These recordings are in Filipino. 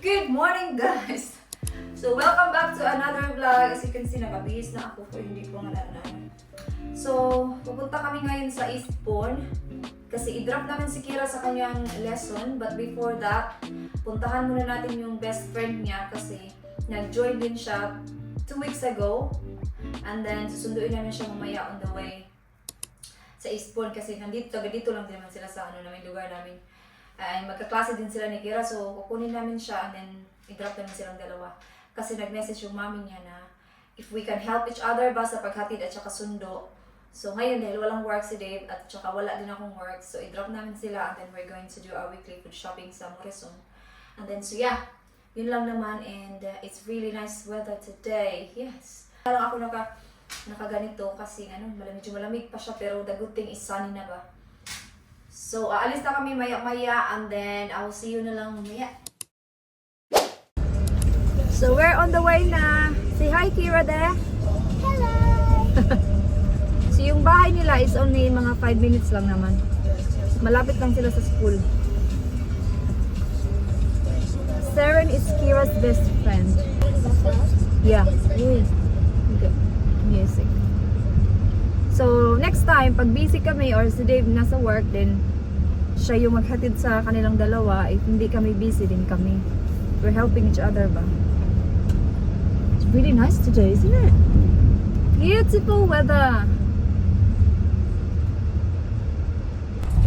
Good morning, guys! So, welcome back to another vlog. As you can see, nakabihis na ako for hindi ko malalaan. So, pupunta kami ngayon sa Eastbourne kasi i-drop namin si Kira sa kanyang lesson. But before that, puntahan muna natin yung best friend niya kasi nag-join din siya 2 weeks ago. And then, susunduin namin siya mamaya on the way sa Eastbourne kasi taga dito lang din naman sila sa namin lugar namin. Ay magkaklase din sila ni Kira, so kukunin namin siya and then i-drop namin silang dalawa. Kasi nag-message yung mami niya na if we can help each other ba sa paghatid at saka sundo. So ngayon dahil walang work si Dave at saka wala din akong work, so i-drop namin sila and then we're going to do our weekly food shopping sa Morrison. And then so yeah, yun lang naman and it's really nice weather today. Yes. Parang ako nakaganito kasi medyo malamig pa siya pero the good thing is sunny na ba. So, aalis na kami maya-maya and then I will see you na lang mamaya. So, we're on the way na. Say hi, Kira, there. Hello! So, yung bahay nila is only mga 5 minutes lang naman. Malapit lang sila sa school. Saren is Kira's best friend. Yeah. Okay. Music. So, next time, pag busy kami or si Dave nasa work, then siya yung maghatid sa kanilang dalawa. If hindi kami busy, din kami. We're helping each other ba? It's really nice today, isn't it? Beautiful weather!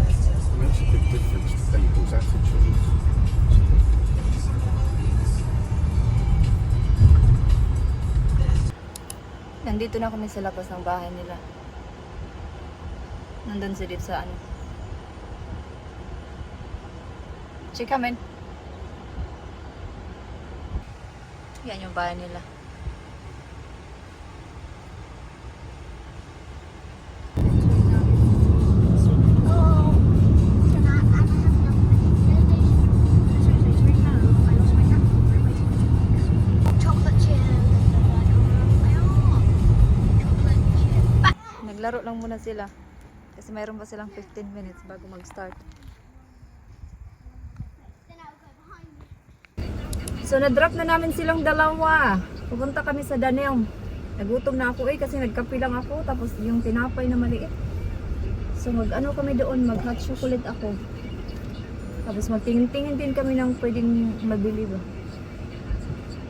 It makes a big difference to people's attitudes. Nandito na kami sa labas ng bahay nila. Nandun si Dave sa She come in. Yan yung bahay nila. Naglaro lang muna sila. Kasi mayroon pa silang 15 minutes bago mag-start. So, na-drop na namin silang dalawa. Pupunta kami sa Danelm. Nagutom na ako kasi nagkape lang ako. Tapos yung tinapay na maliit. So, kami doon, mag-hot chocolate ako. Tapos magtingin-tingin din kami ng pwedeng mabili ba.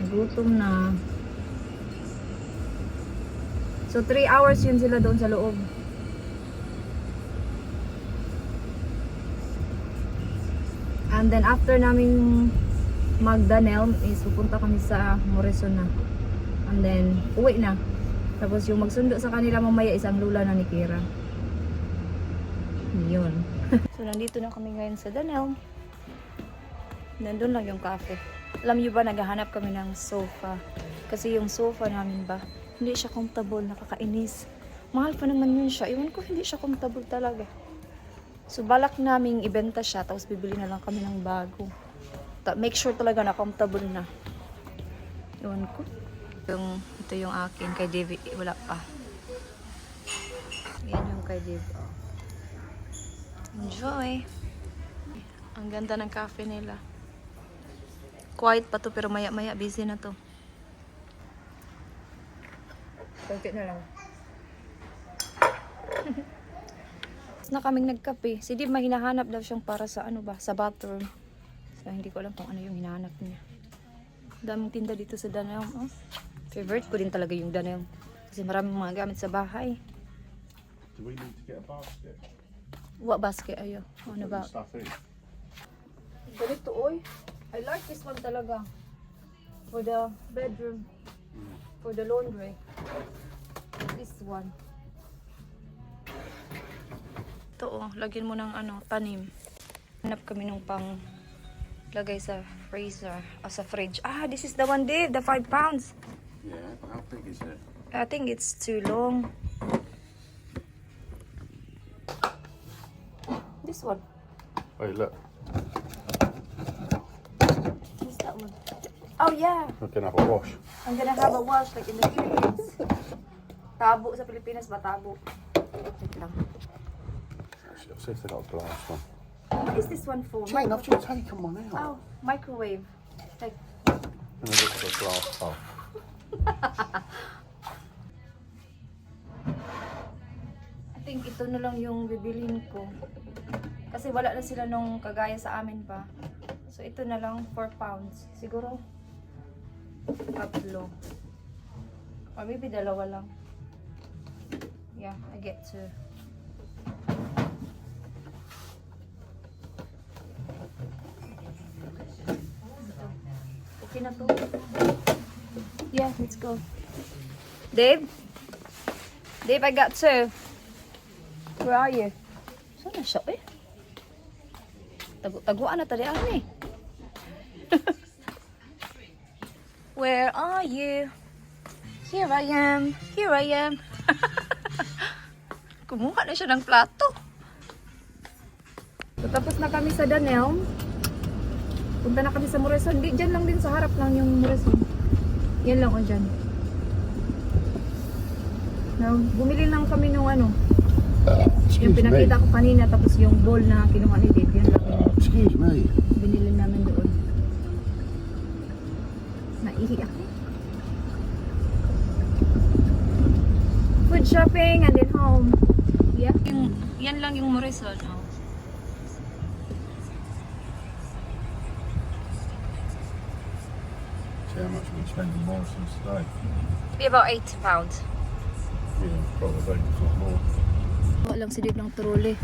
Nagutom na. So, 3 hours yun sila doon sa loob. And then after naming mag-Danelm is pupunta kami sa Morrison na. And then uwi na. Tapos yung magsundo sa kanila mamaya isang lula na ni Kira. Yun. So nandito na kami ngayon sa Danelm. Nandun lang yung cafe. Alam niyo ba naghahanap kami ng sofa. Kasi yung sofa namin ba hindi siya comfortable, nakakainis. Mahal pa naman yun siya. Iwan ko hindi siya comfortable talaga. So balak naming ibenta siya tapos bibili na lang kami ng bago. Make sure talaga na comfortable na. Iwan ko. Ito yung akin. Kay David, wala pa. Yan yung kay David. Enjoy! Ang ganda ng cafe nila. Quiet pa to pero maya-maya busy na to. Kunti na lang. Na kaming nagkape. Si Dave hinahanap daw siyang para sa sa bathroom. So, hindi ko alam kung ano yung hinahanap niya. Daming tinda dito sa Danelm. Oh. Favorite ko din talaga yung Danelm. Kasi maraming mga gamit sa bahay. Do we need to get a basket? What basket ayo? Ano ba? Stuff in. Ganito oy. I like this one talaga. For the bedroom. For the laundry. This one. Ito lagyan mo ng tanim. Hanap kami ng pang lagay sa freezer o sa fridge. This is the one, Dave, the 5 pounds. Yeah, but how big is it? I think it's too long. This one. Wait, look. What's that one? Oh yeah. We're gonna have a wash. I'm gonna have a wash like in the Philippines. Tabo sa Pilipinas ba? Tabo. Wait lang. Actually, I'll see if they got a glass one. What is this one for? Jane, I've just taken one out. Oh, microwave. Like, And I look for a glass half. I think ito na lang yung bibilhin ko. Kasi wala na sila nung kagaya sa amin pa. So ito na lang, 4 pounds. Siguro, 3. Or maybe 2 lang. Yeah, I get to. Okay na to. Yeah, let's go. Dave? Dave, I got 2. Where are you? Saan na siya eh? Taguan na tali eh. Where are you? Here I am. Here I am. Kumuha na siya ng plato. So, tapos na kami sa Danelle. Punta na kami sa Morrison. Di, dyan lang din sa harap lang yung Morrison. Yan lang o dyan. Now, bumili lang kami nung ano. Yung pinakita ko kanina, tapos yung bowl na kinuha ni Dave, yun lang yung Excuse me. binili namin doon. Naihi ako. Food shopping and then home. Yeah. Yan lang yung Morrison. Oh. See how much we spend in Morrison's today. Be about 8 pounds. Yeah, probably, if not more. Wala lang si Dave ng trolley.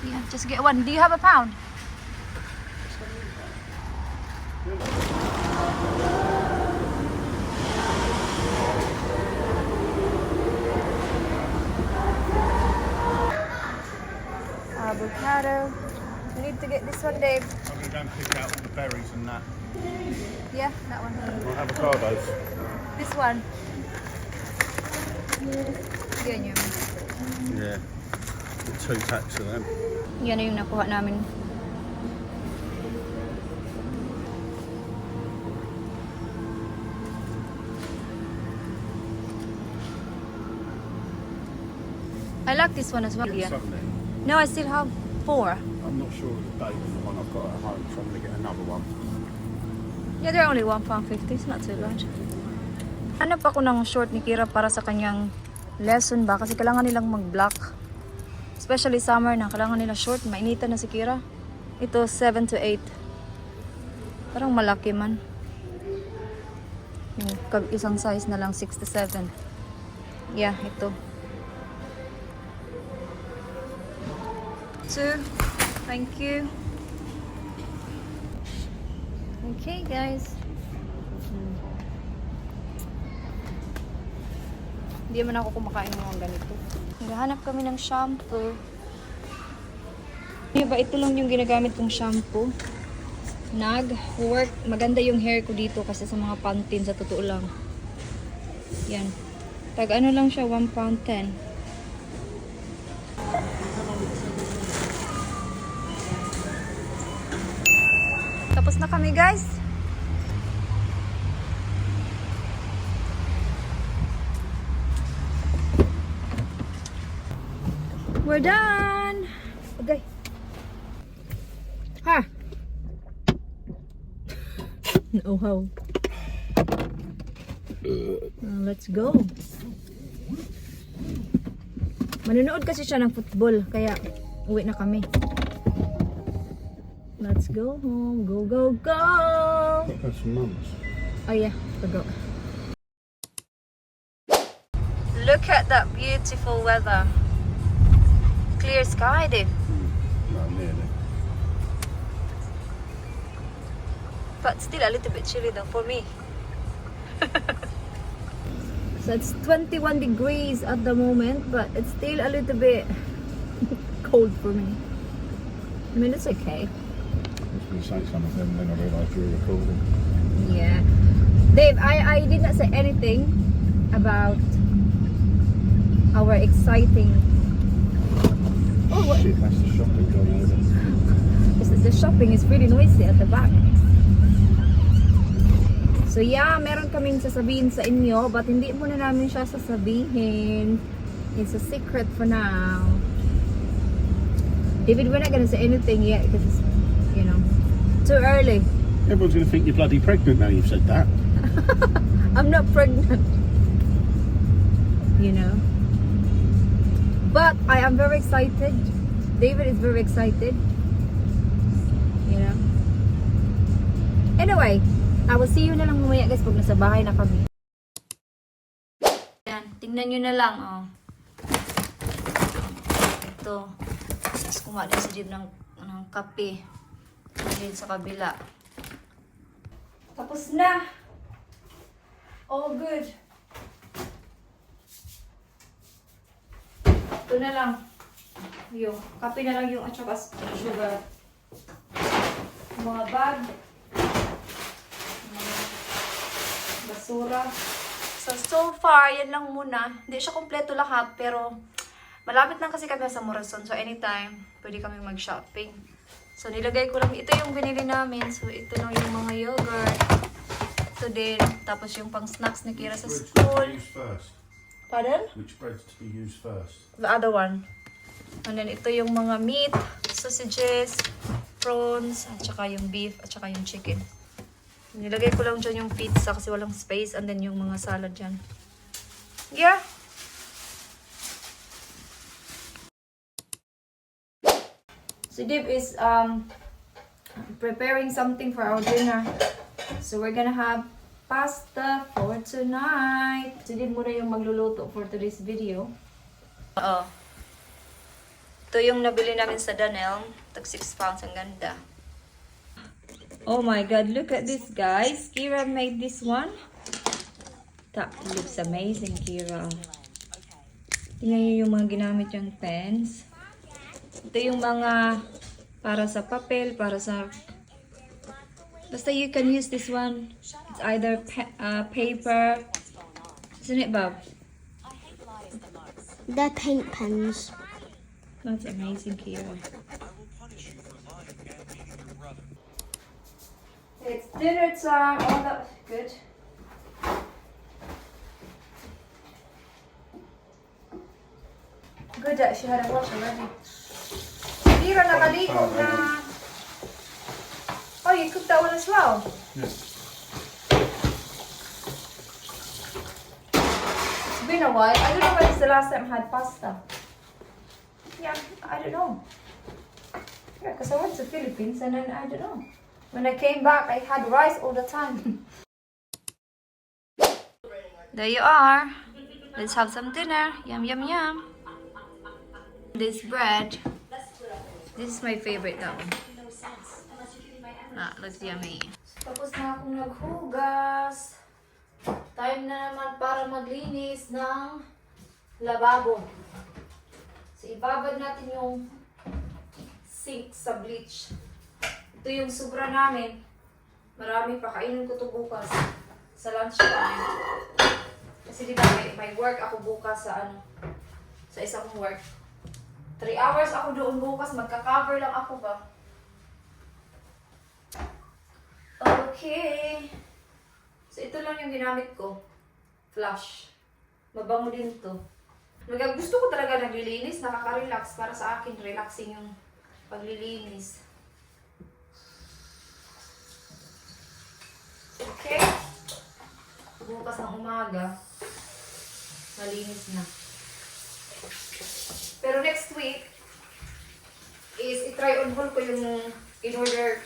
Yeah, just get 1. Do you have a pound? Avocado. We need to get this one, Dave. I'm going to go and pick out all the berries and that. Yeah, that one. Want avocados? This one. Yan yun. Yeah. Get 2 packs of them. Yan na yung nakuha namin. I like this one as well. Yeah. Something. No, I still have 4. I'm not sure of the date of the one I've got at home, so I'm going to get another one. Yeah, they're only £1.50. It's not too bad. Hanap ako ng short ni Kira para sa kanyang lesson ba? Kasi kailangan nilang mag-block. Especially summer na. Kailangan nila short. Mainitan na si Kira. Ito, 7 to 8. Parang malaki man. Yung isang size na lang, 6 to 7. Yeah, ito. 2. Thank you. Okay, guys. Hindi man ako kumakain ng mga ganito. Naghahanap kami ng shampoo. Diba, ito lang yung ginagamit kong shampoo. Nag-work. Maganda yung hair ko dito kasi sa mga Pantene, sa totoo lang. Yan. Tag ano lang siya, £1.10. Tapos na kami, guys. We're done. Okay. Ha. Oh, how. Let's go. Manonood kasi siya ng football, kaya uwi na kami. Let's go home. Go, go, go! That's mum's. Oh yeah, forgot. Look at that beautiful weather. Clear sky, Dave. No, nearly. But still a little bit chilly though for me. So it's 21 degrees at the moment, but it's still a little bit cold for me. I mean, it's okay. I was going to say something, then I realised you were recording. Yeah. Dave, I did not say anything about our exciting... Oh, what? Shit, that's the shopping going over. The shopping is really noisy at the back. So yeah, meron kaming sasabihin sa inyo, but hindi muna namin siya sasabihin. It's a secret for now. David, we're not gonna say anything yet because it's, you know, too early. Everyone's going to think you're bloody pregnant now you've said that. I'm not pregnant. You know. But I am very excited. David is very excited. You know. Anyway, I will see you na lang mamaya guys pag nasa bahay na kami. Yan, tingnan nyo na lang, oh. Ito. Tapos kumain din si Jib ng kape. Din sa kabila. Tapos na. All good. Ito na lang. Yung kape na lang yung at saka sugar. Mga bag. Mga basura. So far, yan lang muna. Hindi siya kompleto lahat, pero malapit lang kasi kami sa Morazon. So, anytime, pwede kami mag-shopping. So, nilagay ko lang. Ito yung binili namin. So, ito lang yung mga yogurt. Ito din. Tapos yung pang snacks ni Kira sa school. Pardon? Which bread's to be used first? The other one. And then, ito yung mga meat, sausages, prawns, at saka yung beef, at saka yung chicken. Nilagay ko lang dyan yung pizza kasi walang space, and then yung mga salad dyan. Yeah. So Dib is preparing something for our dinner. So we're gonna have pasta for tonight. So Dib muna yung magluluto for today's video. Oo. Ito yung nabili namin sa Danel. Tag 6 pounds. Ang ganda. Oh my god, look at this guys. Kira made this one. That looks amazing, Kira. Tingnan niyo yung mga ginamit yung pens. Ito yung mga para sa papel, para sa... Basta you can use this one. It's either paper. Isn't it, Bob? They're paint pens. That's amazing, Kira. It's dinner time. Oh, that's good. Good that she had a wash already. Kira, nakaligo na. Oh, you cooked that one as well? Yeah. It's been a while. I don't know when it's the last time I had pasta. Yeah, I don't know. Yeah, because I went to Philippines and then I don't know. When I came back, I had rice all the time. There you are. Let's have some dinner. Yum, yum, yum. This bread. This is my favorite, that one. That looks yummy. Tapos na akong naghugas. Time na naman para maglinis ng lababo. So, ibabad natin yung sink sa bleach. Ito yung sobra namin. Marami pa. Kainin ko to bukas. Sa lunch time. Kasi diba may work ako bukas sa sa isang work. 3 hours ako doon bukas. Magka-cover lang ako ba? Okay. So ito lang yung ginamit ko. Flush. Mabango din to. Gusto ko talaga naglilinis. Nakaka-relax. Para sa akin, relaxing yung paglilinis. Okay. Bukas ng umaga, malinis na. Pero next week, is i-try on haul ko yung in-order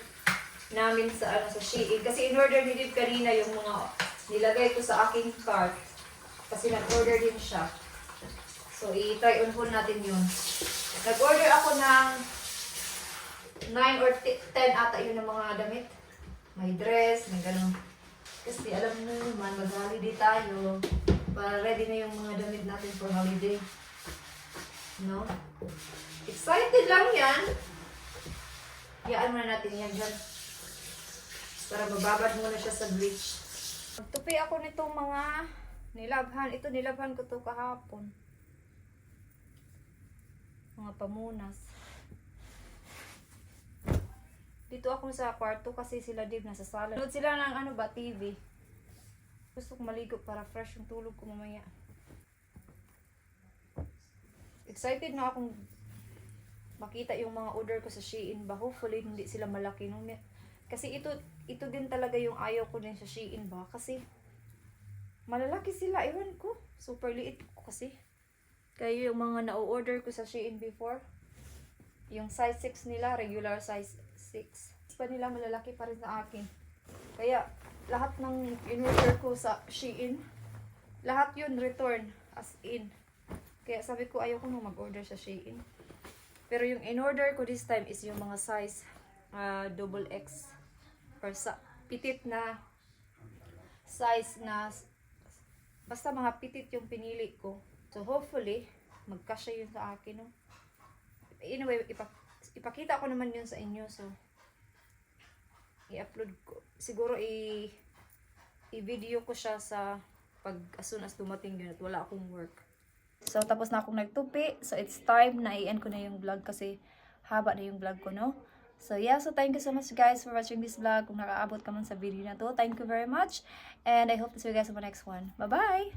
namin sa sa Shein. Kasi in-order ni Dib kanina yung mga nilagay ko sa aking cart. Kasi nag-order din siya. So, i-try on haul natin yun. Nag-order ako ng 9 or 10 ata yun ng mga damit. May dress, may ganun. Kasi alam mo naman, mag-holiday tayo. Para ready na yung mga damit natin for holiday. No? Excited lang yan. Hayaan muna natin yan dyan. Para bababad muna siya sa bleach. Magtupi ako nitong mga nilabhan. Ito nilabhan ko to kahapon. Mga pamunas. Dito ako sa kwarto kasi sila Dave nasa sala. Nanood sila ng TV. Gusto ko maligo para fresh yung tulog ko mamaya. Excited na akong makita yung mga order ko sa Shein ba. Hopefully hindi sila malaki. Nung Kasi ito din talaga yung ayaw ko din sa Shein ba. Kasi malalaki sila. Ewan ko. Super liit ko kasi. Kaya yung mga na-order ko sa Shein before, yung size 6 nila, regular size 6. Pa nila malalaki pa rin sa akin. Kaya lahat ng in-order ko sa Shein, lahat yun return as in. Kaya sabi ko ayaw ko nung mag-order sa Shein. Pero yung in-order ko this time is yung mga size double X or sa pitit na size na basta mga pitit yung pinili ko. So hopefully magkasya yun sa akin, no? Anyway, ipakita ko naman yun sa inyo. So i-upload ko. Siguro i-video ko siya sa pag as soon as dumating yun at wala akong work. So tapos na akong nagtupi. So it's time na i-end ko na yung vlog kasi haba na yung vlog ko, no? So yeah, so thank you so much guys for watching this vlog. Kung nakaabot ka man sa video na to, thank you very much. And I hope to see you guys on the next one. Bye-bye!